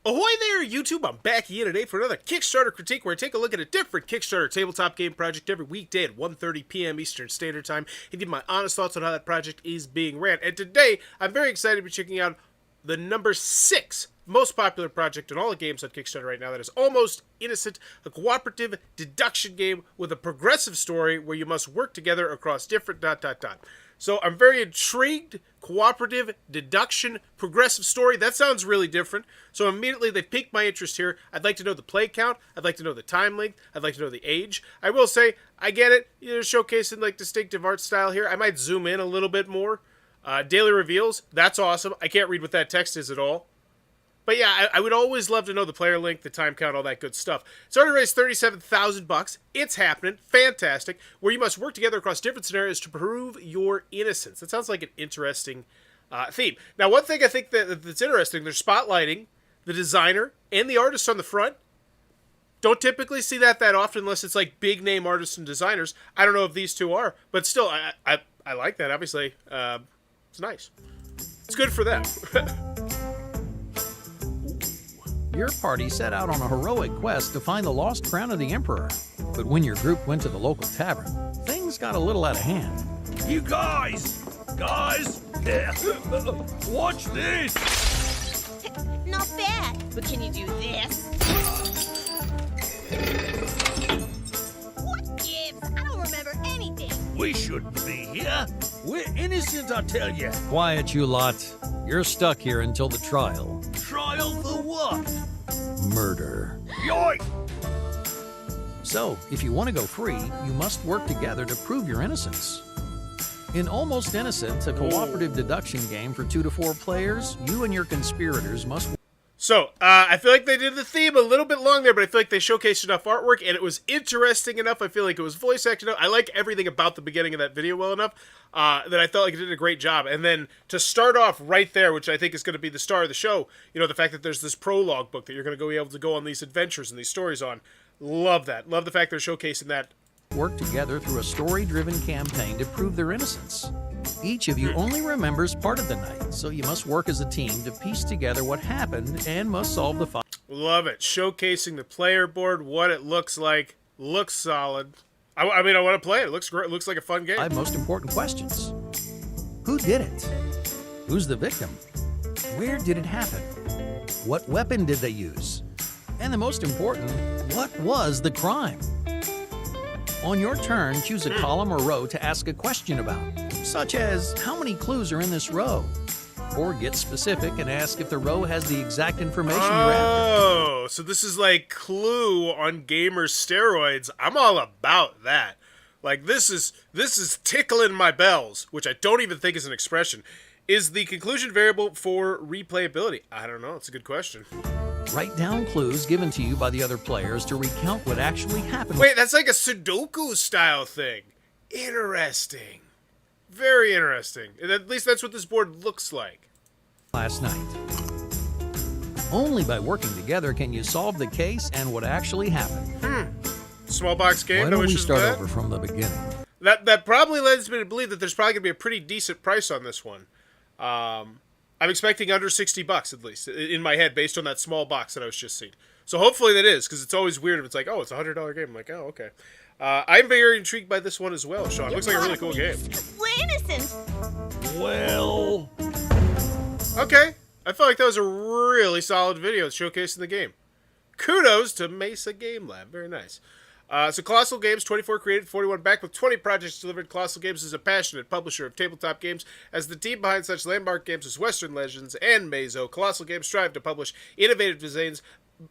Ahoy there, YouTube! I'm back again today for another Kickstarter critique where I take a look at a different Kickstarter tabletop game project every weekday at 1:30 p.m. Eastern Standard Time and give my honest thoughts on how that project is being ran. And today, I'm very excited to be checking out the number 6 most popular project in all the games on Kickstarter right now. That is Almost Innocent, a cooperative deduction game with a progressive story where you must work together across different ... So I'm very intrigued. Cooperative, deduction, progressive story. That sounds really different. So immediately they piqued my interest here. I'd like to know the play count. I'd like to know the time length. I'd like to know the age. I will say, I get it. You're showcasing like distinctive art style here. I might zoom in a little bit more. Daily reveals. That's awesome. I can't read what that text is at all. But yeah, I would always love to know the player length, the time count, all that good stuff. It's already raised $37,000. It's happening. Fantastic. Where you must work together across different scenarios to prove your innocence. That sounds like an interesting theme. Now, one thing I think that's interesting, they're spotlighting the designer and the artist on the front. Don't typically see that often unless it's like big name artists and designers. I don't know if these two are, but still, I like that, obviously. It's nice. It's good for them. Your party set out on a heroic quest to find the lost crown of the Emperor. But when your group went to the local tavern, things got a little out of hand. You guys! Watch this! Not bad, but can you do this? What gives? I don't remember anything. We shouldn't be here. We're innocent, I tell you. Quiet, you lot. You're stuck here until the trial. Trial for what? Murder. Yoink! So, if you want to go free, you must work together to prove your innocence. In Almost Innocent, a cooperative deduction game for 2 to 4 players, you and your conspirators must... So, I feel like they did the theme a little bit long there, but I feel like they showcased enough artwork, and it was interesting enough. I feel like it was voice acted enough. I like everything about the beginning of that video well enough that I felt like it did a great job. And then to start off right there, which I think is going to be the star of the show, you know, the fact that there's this prologue book that you're going to be able to go on these adventures and these stories on. Love that. Love the fact they're showcasing that. Work together through a story-driven campaign to prove their innocence. Each of you only remembers part of the night, so you must work as a team to piece together what happened and must solve the Love it. Showcasing the player board, what it looks like. Looks solid. I mean, I want to play it. It looks great. It looks like a fun game. 5 most important questions. Who did it? Who's the victim? Where did it happen? What weapon did they use? And the most important, what was the crime? On your turn, choose a column or row to ask a question about, such as, how many clues are in this row? Or get specific and ask if the row has the exact information you're after. Oh, so this is like Clue on gamer steroids. I'm all about that. Like, this is tickling my bells, which I don't even think is an expression. Is the conclusion variable for replayability? I don't know. It's a good question. Write down clues given to you by the other players to recount what actually happened. Wait, that's like a Sudoku style thing. Interesting. Very interesting. At least that's what this board looks like. Last night. Only by working together can you solve the case and what actually happened. Small box game. Why no don't we issues start with that? over from the beginning? That probably leads me to believe that there's probably going to be a pretty decent price on this one. I'm expecting under $60 at least, in my head, based on that small box that I was just seeing. So hopefully that is, because it's always weird if it's like, oh, it's a $100 game. I'm like, oh, okay. I'm very intrigued by this one as well, Sean. It looks like a really cool game. We're innocent. Well... Okay. I felt like that was a really solid video showcasing the game. Kudos to Mesa Game Lab. Very nice. So Colossal Games, 24 created, 41 back with 20 projects delivered. Colossal Games is a passionate publisher of tabletop games. As the team behind such landmark games as Western Legends and Mazo, Colossal Games strive to publish innovative designs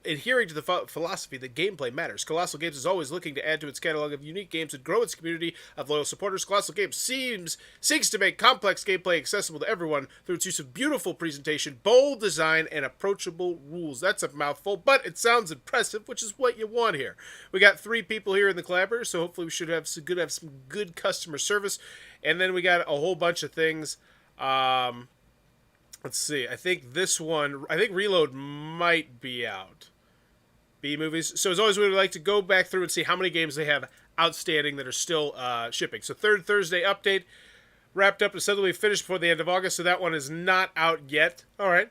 adhering to the philosophy that gameplay matters. Colossal Games is always looking to add to its catalog of unique games and grow its community of loyal supporters. Colossal Games seeks to make complex gameplay accessible to everyone through its use of beautiful presentation, bold design, and approachable rules. That's a mouthful, but it sounds impressive, which is what you want here. We got 3 people here in the collaborators, so hopefully we should have some good customer service. And then we got a whole bunch of things. Let's see. I think this one, Reload might be out. B-movies. So as always, we would like to go back through and see how many games they have outstanding that are still shipping. So third Thursday update wrapped up and suddenly finished before the end of August. So that one is not out yet. All right.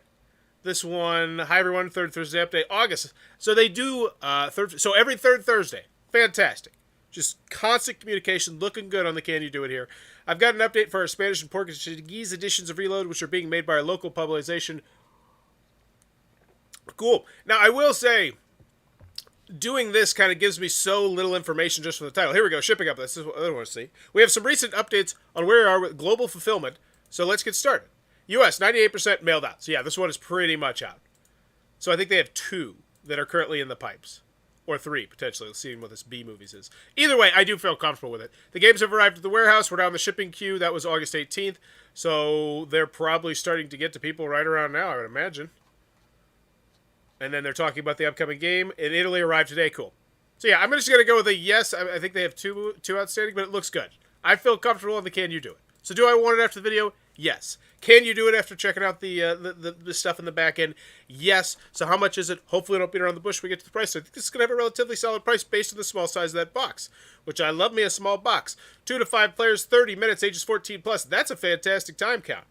This one, hi everyone, third Thursday update, August. So they do every third Thursday. Fantastic. Just constant communication, looking good on the Can You Do It here. I've got an update for our Spanish and Portuguese editions of Reload, which are being made by our local publication. Cool. Now, I will say, doing this kind of gives me so little information just from the title. Here we go, shipping up. This is what I want to see. We have some recent updates on where we are with global fulfillment, so let's get started. US, 98% mailed out. So yeah, this one is pretty much out. So I think they have 2 that are currently in the pipes. Or 3, potentially. Let's see what this B movies is. Either way, I do feel comfortable with it. The games have arrived at the warehouse. We're down the shipping queue. That was August 18th. So they're probably starting to get to people right around now, I would imagine. And then they're talking about the upcoming game. In Italy, arrived today. Cool. So yeah, I'm just going to go with a yes. I think they have two outstanding, but it looks good. I feel comfortable in the Can You Do It. So do I want it after the video? Yes. Can you do it after checking out the stuff in the back end? Yes. So how much is it? Hopefully I don't beat around the bush when we get to the price. I think this is going to have a relatively solid price based on the small size of that box, which I love me a small box. 2 to 5 players, 30 minutes, ages 14 plus. That's a fantastic time count.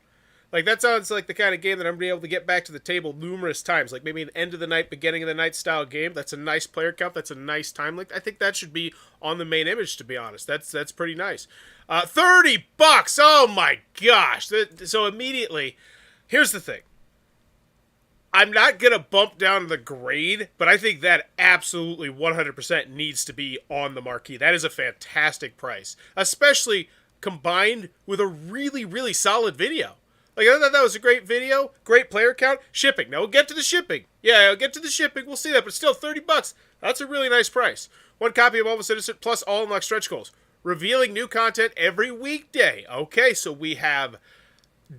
Like, that sounds like the kind of game that I'm going to be able to get back to the table numerous times. Like, maybe an end of the night, beginning of the night style game. That's a nice player count. That's a nice time length. I think that should be on the main image, to be honest. That's pretty nice. $30! Oh, my gosh. So, immediately, here's the thing. I'm not going to bump down the grade, but I think that absolutely 100% needs to be on the marquee. That is a fantastic price. Especially combined with a really, really solid video. Like, I thought that was a great video, great player count, shipping. Now, we'll get to the shipping. Yeah, I'll get to the shipping. We'll see that, but still, $30. That's a really nice price. 1 copy of Almost Innocent plus all unlocked stretch goals. Revealing new content every weekday. Okay, so we have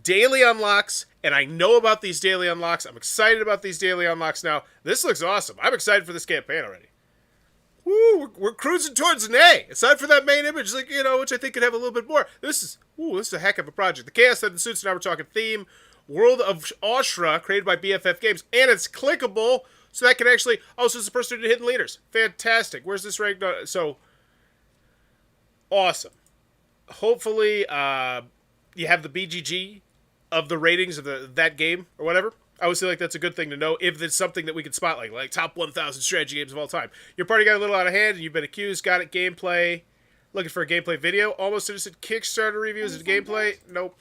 daily unlocks, and I know about these daily unlocks. I'm excited about these daily unlocks now. This looks awesome. I'm excited for this campaign already. Woo, we're cruising towards an A. Aside from that main image, like, which I think could have a little bit more. This is a heck of a project. The chaos that ensues, now we're talking theme. World of Oshra, created by BFF Games. And it's clickable, so that can actually... Oh, so it's a person to hidden leaders. Fantastic. Where's this ranked? So, awesome. Hopefully, you have the BGG of the ratings of that game, or whatever. I always feel like that's a good thing to know if it's something that we could spotlight, like top 1,000 strategy games of all time. Your party got a little out of hand, and you've been accused. Got it. Gameplay. Looking for a gameplay video. Almost Innocent Kickstarter review. Is it gameplay? Nope.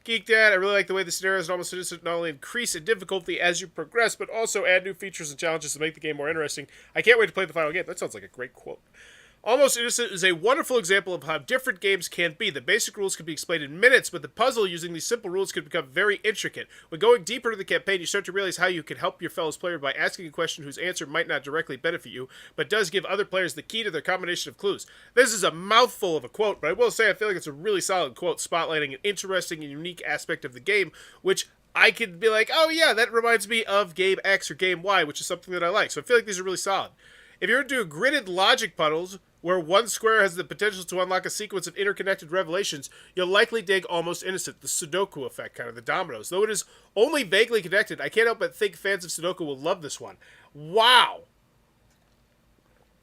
Geek Dad. I really like the way the scenarios in Almost Innocent not only increase in difficulty as you progress, but also add new features and challenges to make the game more interesting. I can't wait to play the final game. That sounds like a great quote. Almost Innocent is a wonderful example of how different games can be. The basic rules can be explained in minutes, but the puzzle using these simple rules can become very intricate. When going deeper into the campaign, you start to realize how you can help your fellow player by asking a question whose answer might not directly benefit you, but does give other players the key to their combination of clues. This is a mouthful of a quote, but I will say I feel like it's a really solid quote, spotlighting an interesting and unique aspect of the game, which I could be like, oh yeah, that reminds me of Game X or Game Y, which is something that I like. So I feel like these are really solid. If you're into gridded logic puzzles, where one square has the potential to unlock a sequence of interconnected revelations, you'll likely dig Almost Innocent, the Sudoku effect, kind of the dominoes. Though it is only vaguely connected, I can't help but think fans of Sudoku will love this one. Wow!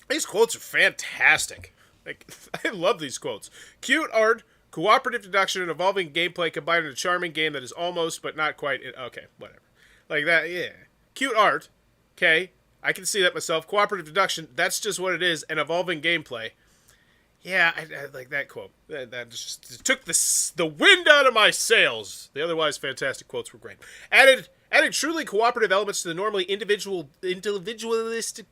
These quotes are fantastic. Like, I love these quotes. Cute art, cooperative deduction, and evolving gameplay combined in a charming game that is almost, but not quite... Okay, whatever. Like that, yeah. Cute art, okay. I can see that myself. Cooperative deduction, that's just what it is. And evolving gameplay. Yeah, I like that quote. That just took the wind out of my sails. The otherwise fantastic quotes were great. Adding truly cooperative elements to the normally individualistic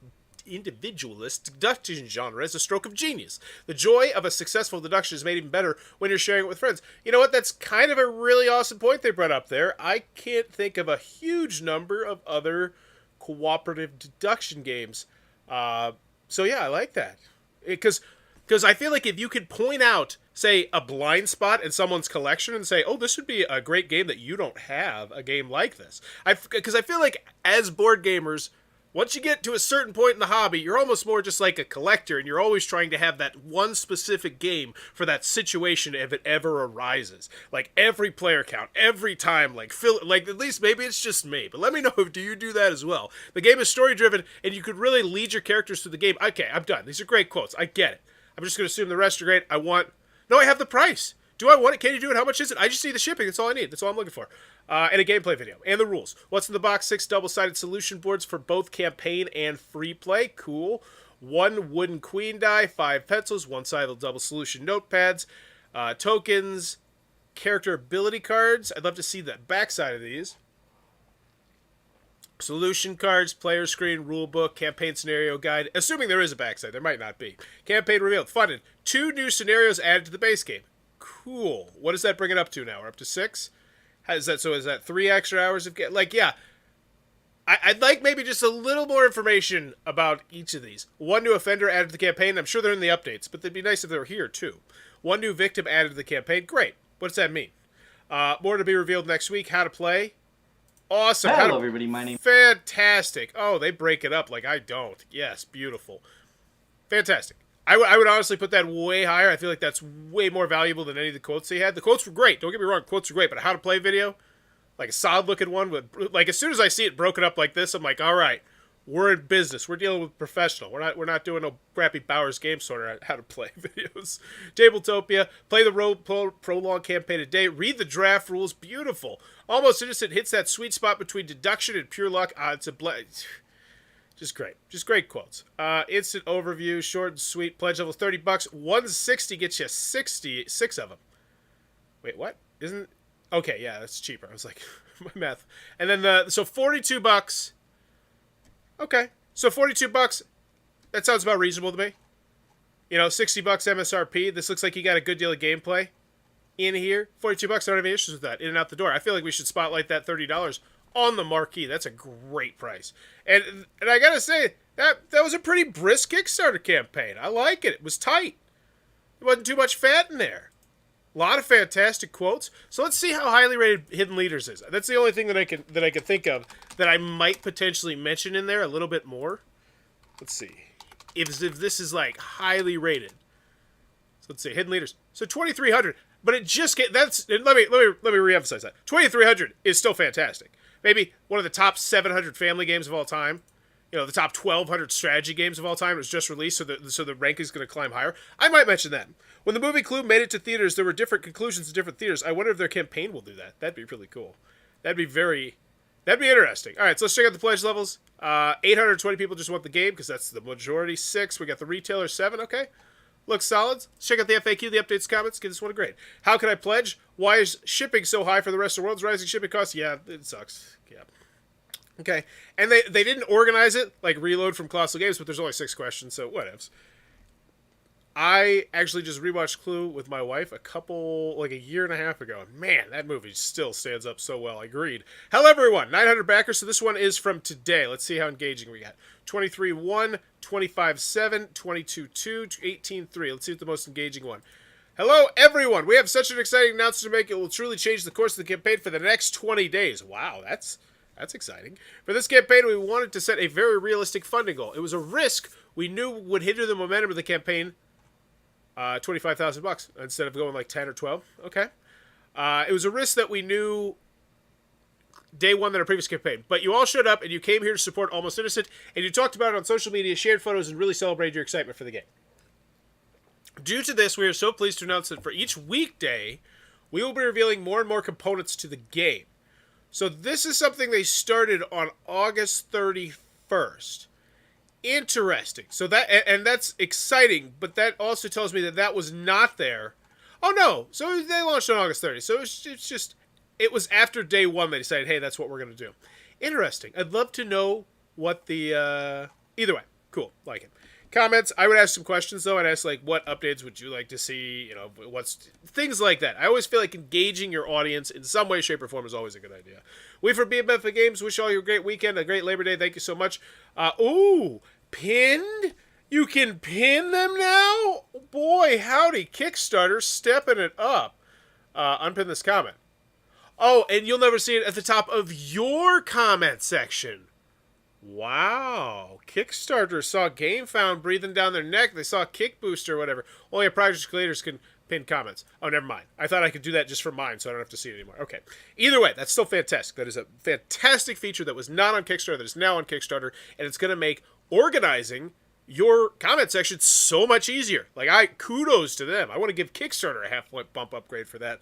deduction genre is a stroke of genius. The joy of a successful deduction is made even better when you're sharing it with friends. You know what? That's kind of a really awesome point they brought up there. I can't think of a huge number of other cooperative deduction games. So yeah, I like that. Because I feel like if you could point out, say, a blind spot in someone's collection and say, oh, this would be a great game that you don't have, a game like this. Because I feel like as board gamers, once you get to a certain point in the hobby, you're almost more just like a collector, and you're always trying to have that one specific game for that situation if it ever arises. Like every player count, every time, like at least maybe it's just me, but let me know if do you do that as well. The game is story driven, and you could really lead your characters through the game. Okay, I'm done. These are great quotes. I get it. I'm just going to assume the rest are great. No, I have the price. Do I want it? Can you do it? How much is it? I just need the shipping. That's all I need. That's all I'm looking for. And a gameplay video. And the rules. What's in the box? 6 double-sided solution boards for both campaign and free play. Cool. 1 wooden queen die, 5 pencils, 1-sided double solution notepads, tokens, character ability cards. I'd love to see the backside of these. Solution cards, player screen, rule book, campaign scenario guide. Assuming there is a backside, there might not be. Campaign revealed. Funded. 2 new scenarios added to the base game. Cool. What does that bring it up to now? We're up to 6? Is that 3 extra hours of yeah. I'd like maybe just a little more information about each of these. 1 new offender added to the campaign. I'm sure they're in the updates, but they'd be nice if they were here too. 1 new victim added to the campaign. Great. What does that mean? More to be revealed next week. How to play. Awesome. Hello, everybody. My name. Fantastic. Oh, they break it up like I don't. Yes, beautiful. Fantastic. I would honestly put that way higher. I feel like that's way more valuable than any of the quotes they had. The quotes were great. Don't get me wrong. Quotes were great, but a how to play video, like a solid looking one with, like, as soon as I see it broken up like this, I'm like, all right, we're in business. We're dealing with professional. We're not doing no crappy Bowers Game Sorter how to play videos. Tabletopia, play the prologue campaign today. Read the draft rules. Beautiful. Almost Innocent hits that sweet spot between deduction and pure luck. It's a just great. Just great quotes. Instant overview, short and sweet. Pledge level $30. 160 gets you 66 of them. Wait, what? Isn't... Okay, yeah, that's cheaper. I was like, my math. And then so $42. Okay. So $42, that sounds about reasonable to me. You know, $60 MSRP. This looks like you got a good deal of gameplay in here. $42, I don't have any issues with that. In and out the door. I feel like we should spotlight that $30 on the marquee. That's a great price. And I gotta say, that was a pretty brisk Kickstarter campaign. I like it. It was tight. There wasn't too much fat in there. A lot of fantastic quotes. So let's see how highly rated Hidden Leaders is. That's the only thing that I can think of that I might potentially mention in there a little bit more. Let's see if this is like highly rated. So let's see Hidden Leaders. So 2,300, but it just let me reemphasize that 2,300 is still fantastic. Maybe one of the top 700 family games of all time. You know, the top 1,200 strategy games of all time was just released, so the rank is going to climb higher. I might mention that. When the movie Clue made it to theaters, there were different conclusions in different theaters. I wonder if their campaign will do that. That'd be really cool. That'd be interesting. All right, so let's check out the pledge levels. 820 people just want the game because that's the majority. 6. We got the retailer. 7. Okay. Looks solid. Let's check out the FAQ, the updates, comments. Give this one a grade. How can I pledge? Why is shipping so high for the rest of the world? Rising shipping costs? Yeah, it sucks. Yeah. Okay. And they didn't organize it like Reload from Colossal Games, but there's only 6 questions, so whatevs. I actually just rewatched Clue with my wife a year and a half ago. And man, that movie still stands up so well. I agreed. Hello, everyone. 900 backers. So this one is from today. Let's see how engaging we got. 23-1, 25-7, 22-2, 18-3. Let's see what the most engaging one. Hello, everyone. We have such an exciting announcement to make. It will truly change the course of the campaign for the next 20 days. Wow, that's exciting. For this campaign, we wanted to set a very realistic funding goal. It was a risk we knew would hinder the momentum of the campaign. $25,000 instead of going like 10 or 12. Okay. It was a risk that we knew day one than our previous campaign. But you all showed up and you came here to support Almost Innocent, and you talked about it on social media, shared photos, and really celebrated your excitement for the game. Due to this, we are so pleased to announce that for each weekday, we will be revealing more and more components to the game. So this is something they started on August 31st. Interesting. So that's exciting, but that also tells me that was not there. Oh no! So they launched on August 30th. So it was after day one they decided, hey, that's what we're going to do. Interesting. I'd love to know what the either way. Cool. Like it. Comments. I would ask some questions though. I'd ask like, what updates would you like to see? You know, what's things like that. I always feel like engaging your audience in some way, shape, or form is always a good idea. We for BMF Games wish all you a great weekend, a great Labor Day. Thank you so much. Pinned? You can pin them now? Boy, howdy, Kickstarter stepping it up. Unpin this comment. Oh, and you'll never see it at the top of your comment section. Wow. Kickstarter saw GameFound breathing down their neck. They saw Kick Booster or whatever. Only project creators can pin comments. Oh, never mind. I thought I could do that just for mine, so I don't have to see it anymore. Okay. Either way, that's still fantastic. That is a fantastic feature that was not on Kickstarter, that is now on Kickstarter, and it's going to make organizing your comment section so much easier. Like, kudos to them. I want to give Kickstarter a half-point bump upgrade for that.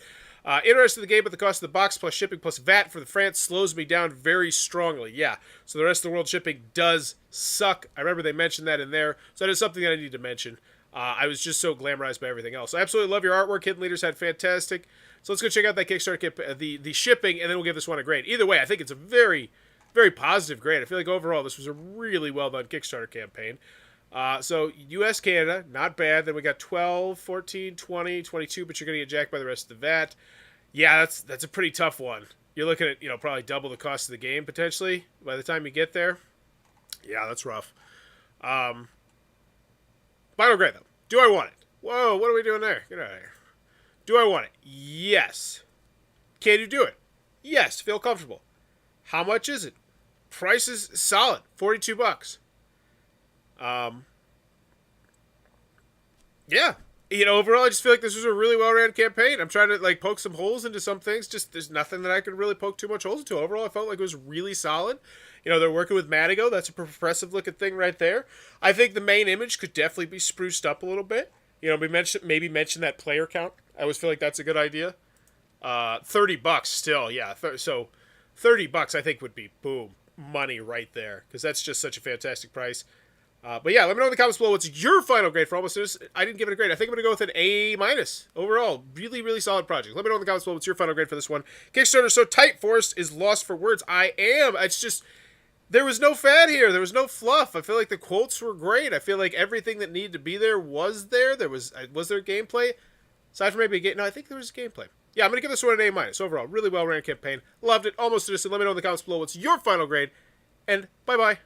Interested in the game, but the cost of the box plus shipping plus VAT for the France slows me down very strongly. Yeah, so the rest of the world shipping does suck. I remember they mentioned that in there, so that is something that I need to mention. I was just so glamorized by everything else. I absolutely love your artwork. Hidden Leaders had fantastic. So let's go check out that Kickstarter kit, the shipping, and then we'll give this one a grade. Either way, I think it's a very, very positive grade. I feel like overall this was a really well-done Kickstarter campaign. So US, Canada, not bad. Then we got 12, 14, 20, 22, but you're going to get jacked by the rest of the VAT. Yeah, that's a pretty tough one. You're looking at, probably double the cost of the game, potentially, by the time you get there. Yeah, that's rough. Final grade, though. Do I want it? Whoa, what are we doing there? Get out of here. Do I want it? Yes. Can you do it? Yes. Feel comfortable. How much is it? Price is solid. $42. Yeah. Overall, I just feel like this was a really well-ran campaign. I'm trying to, poke some holes into some things. Just, there's nothing that I could really poke too much holes into. Overall, I felt like it was really solid. They're working with Madigo. That's a progressive-looking thing right there. I think the main image could definitely be spruced up a little bit. Maybe mention that player count. I always feel like that's a good idea. $30 still, yeah. So $30 I think would be, boom, money right there. Because that's just such a fantastic price. But yeah, let me know in the comments below what's your final grade for Almost This. I didn't give it a grade. I think I'm going to go with an A- overall. Really, really solid project. Let me know in the comments below what's your final grade for this one. Kickstarter so tight, Forrest is lost for words. I am. It's just, there was no fad here. There was no fluff. I feel like the quotes were great. I feel like everything that needed to be there was there. Was there gameplay? Aside from maybe a game. No, I think there was gameplay. Yeah, I'm going to give this one an A- overall. Really well-ran campaign. Loved it. Almost Innocent. Let me know in the comments below what's your final grade. And bye-bye.